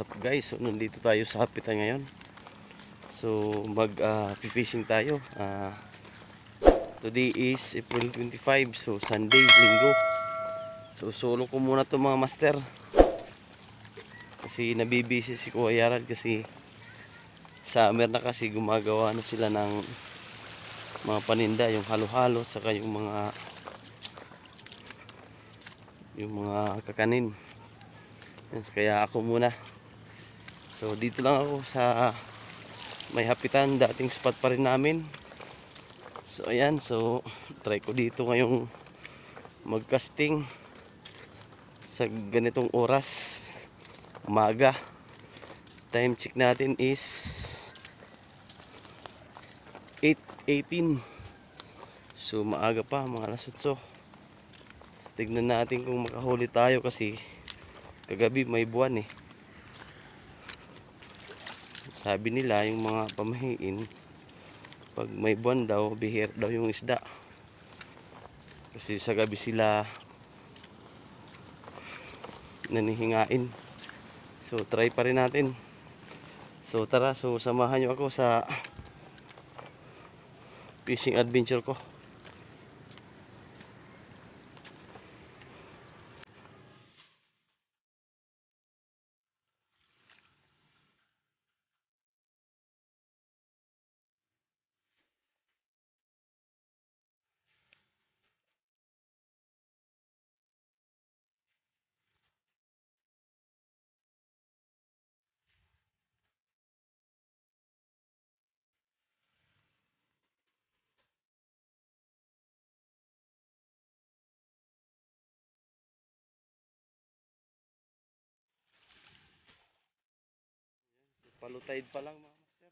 What's up guys? So nandito tayo sa Hapitan ngayon. So mag-fishing tayo. Today is April 25. So Sunday, Linggo. So solo ko muna to mga master. Kasi nabibisi si Kuya Yaran kasi summer na, kasi gumagawa na sila ng mga paninda, yung halo-halo saka yung mga kakanin. Kaya ako muna. So dito lang ako sa may Hapitan, dating spot pa rin namin. So ayan, so try ko dito ngayong mag-casting sa ganitong oras, umaga. Time check natin is 8:18. So maaga pa, mga alas 8. Tignan natin kung makahuli tayo kasi kagabi may buwan eh. Sabi nila yung mga pamahiin, pag may buwan daw, bihir daw yung isda. Kasi sa gabi sila nanihingain. So try pa rin natin. So tara, so samahan nyo ako sa fishing adventure ko. Palutide pa lang mga master.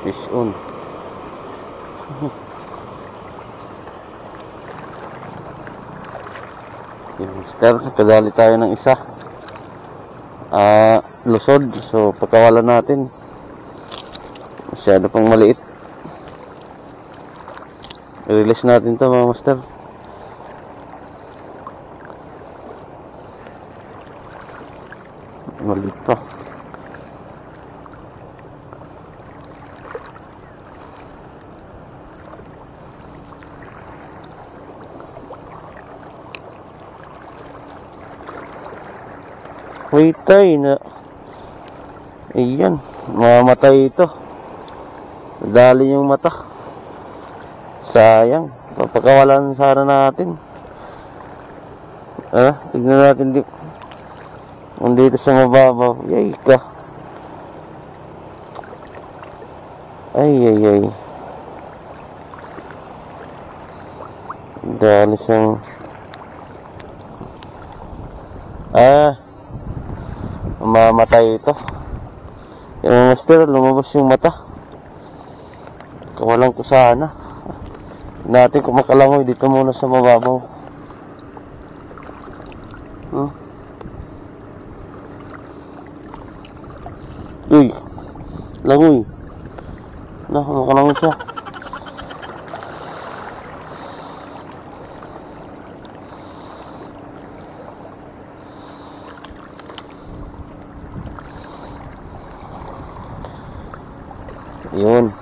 Fish on. Mister, kadali tayo ng isa. Lusod. So pagkawalan natin, masyado pang maliit. I-release natin to mga master. Maliit pa. Witay na. Ayan, mamatay ito. Dali yung mata. Sayang. Papakawalan sana natin. Tignan natin dito. Dito sa mababaw. Yay ka. Ay. Dali siyang Ah, mamatay ito. Yung master, lumabas yung mata. Kawalan ko sana. Natin kumakalangoy dito muna sa mababaw. Uy, langoy. Kumakalangoy siya. Yun.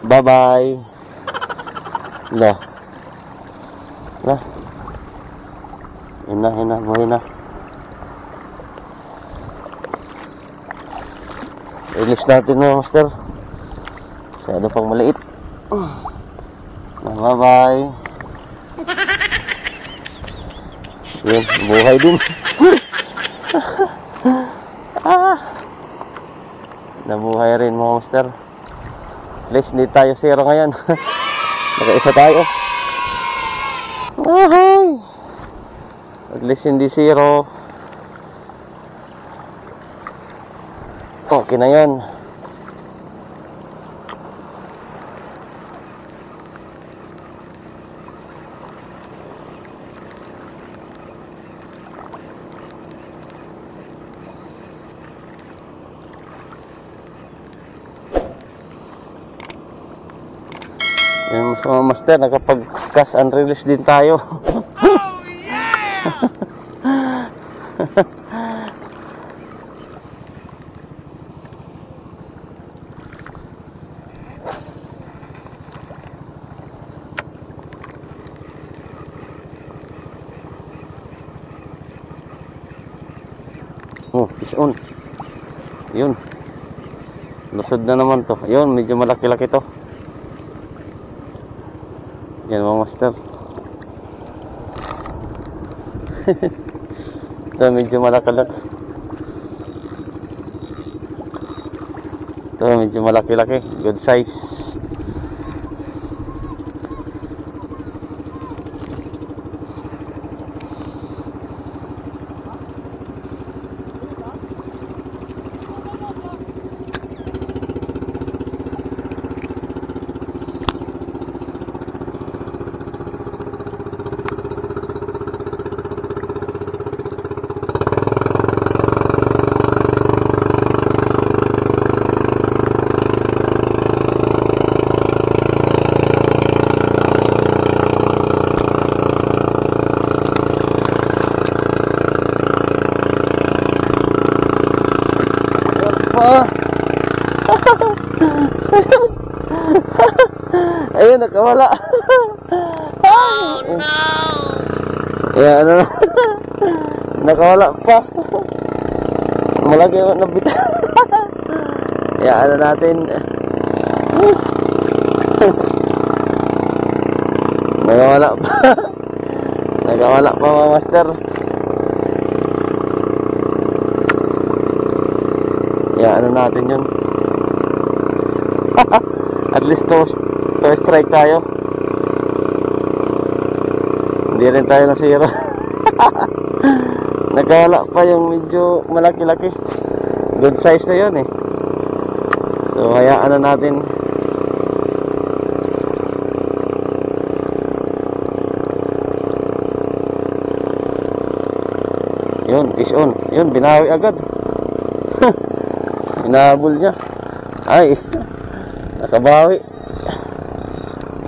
Bye-bye. Lah. Buhay na. Release natin na, master. Masyado pang maliit. Bye-bye. Yun, buhay din. Nabuhay rin mga master. At least hindi tayo zero ngayon. Nakaisa tayo. At least hindi zero. Okay na yan. Yung mga master, nakapag-cash and release din tayo. Oh, yeah! Oh, fish on. Yun. Lusod na naman to. Yun, medyo malaki-laki to. Yan mga master. Ito medyo malaki-laki. Ito medyo malaki-laki. Good size. Ayun, nakawala. Oh no. Yan, ano. Nakawala pa. Malaki yung nabita. Yan, ano natin. Nakawala pa. Nakawala pa mga master. Yan, ano natin yun. At least to strike tayo. Hindi rin tayo na zero. Nagkawala pa yung medyo malaki-laki. Good size na yun eh. So hayaan na natin. Yun, fish on. Yun, binawi agad. Binahabol niya. Ay, nakabawi.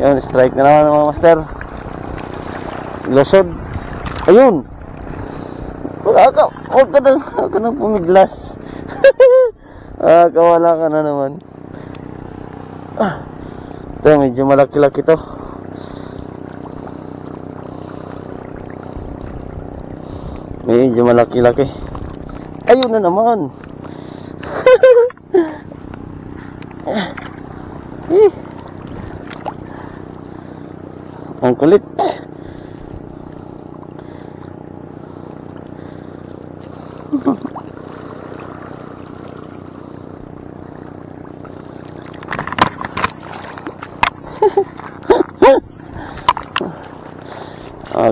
Yun, strike na naman mga master. Lusod. Ayun. Huwag ka nang pumiglas. Kawala ka na naman. Ito, medyo malaki-laki to. Medyo malaki-laki. Ayun na naman. Ang kulit.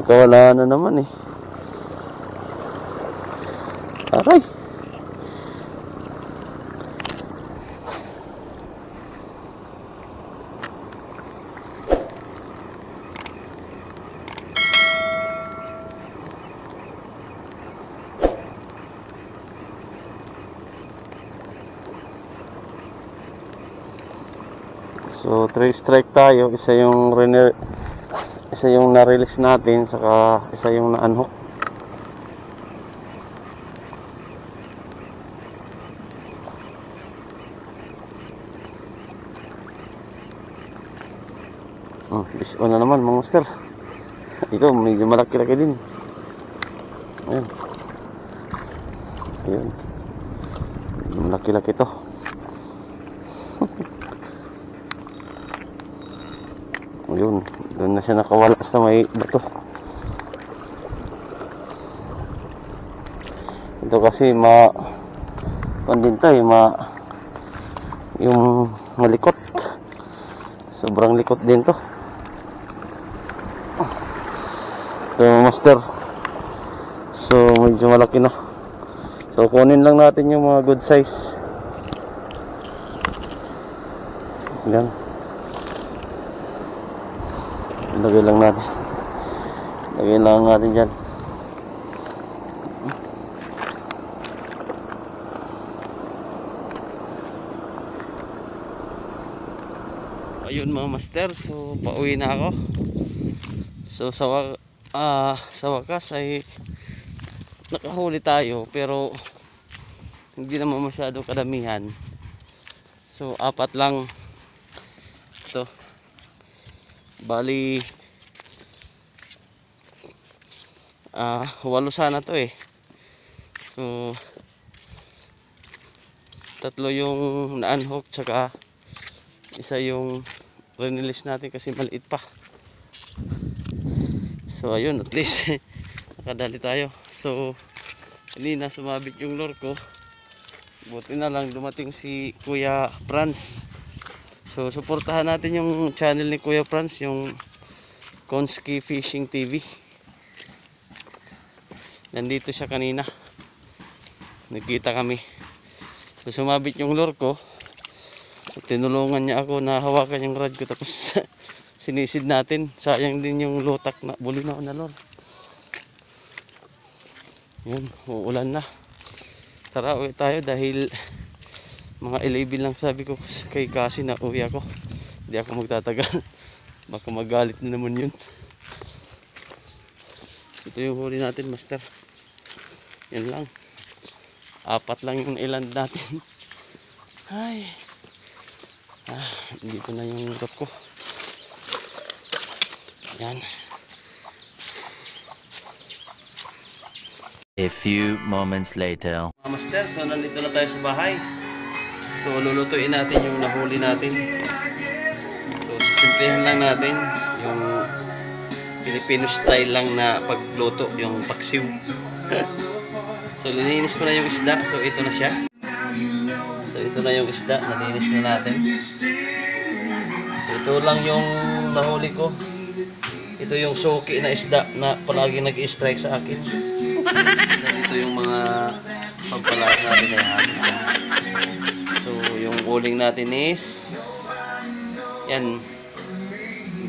Kawala na naman eh. Aray! So 3 strike tayo, isa yung na-release natin, saka isa yung na-unhook. Fish on na naman mga master. Ito medyo malaki-laki din. Ayan. Ayan. Malaki-laki to. Ayun, doon na siya nakawala sa may bato. Ito kasi pandintay, yung malikot. Sobrang likot din to. So master, so medyo malaki na. So kunin lang natin yung mga good size. Yan. Lagay lang natin dyan. Ayun mga master, so pauwi na ako. So sa wakas ay nakahuli tayo, pero hindi naman masyadong kadamihan. So 4 lang ito. Bali 8 sana to eh. So 3 yung na-unhook, tsaka isa yung release natin kasi maliit pa. So ayun, at least nakadali tayo. So kanina sumabit yung lure ko, buti na lang dumating si Kuya Franz. So suportahan natin yung channel ni Kuya Franz, yung Konski Fishing TV. Nandito siya kanina, nagkita kami. So sumabit yung lure ko, tinulungan niya ako na hawakan yung rod ko, tapos sinisid natin. Sayang din yung lutak na bulinaw na lure. Yun, uulan na. Tara, uwi tayo dahil mga 11 lang sabi ko kay Kasi na uwi ako. Hindi ako magtatagal. Baka magalit na naman yun. Ito yung huli natin master. Yan lang. 4 lang yung iland natin. Ay. Dito na yung rod ko. Yan. A few moments later. Mga master, so nandito na tayo sa bahay. So lulutuin natin yung nahuli natin. So simplihan lang natin yung Filipino style lang na pagluto, yung paksiw. So lininis ko na yung isda. So ito na siya. So ito na yung isda, nalinis na natin. So ito lang yung nahuli ko. Ito yung suki na isda na palagi nag-strike sa akin. So dito yung mga pampalaan natin na yan. So yung uling natin is yan,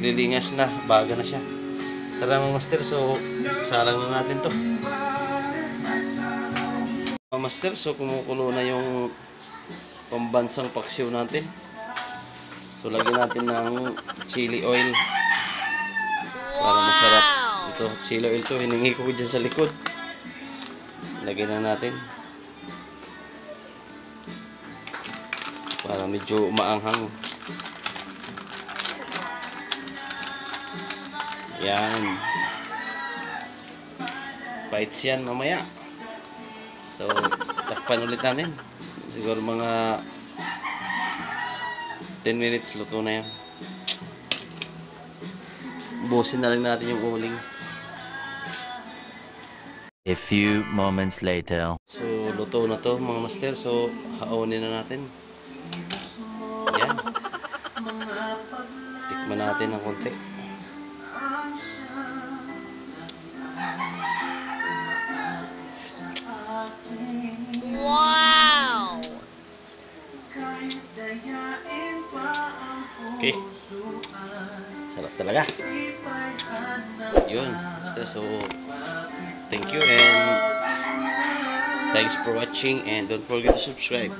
lilingas na, baga na siya. Tara mga master, so salang na natin to. Mga master, so kumukulo na yung pambansang paksiw natin. So lagyan natin ng chili oil para masarap. Ito, chili oil to, hiningi ko dyan sa likod. Lagyan na natin para medyo maanghang. Yan, bites yan mamaya. So takpan ulit natin, siguro mga 10 minutes luto na yan. Busin na lang natin yung uling. A few moments later. So luto na to mga master, so haonin na natin. Yan, tikman natin ng konti. Okay. Sarap talaga. Yun. Basta, so, thank you and thanks for watching and don't forget to subscribe.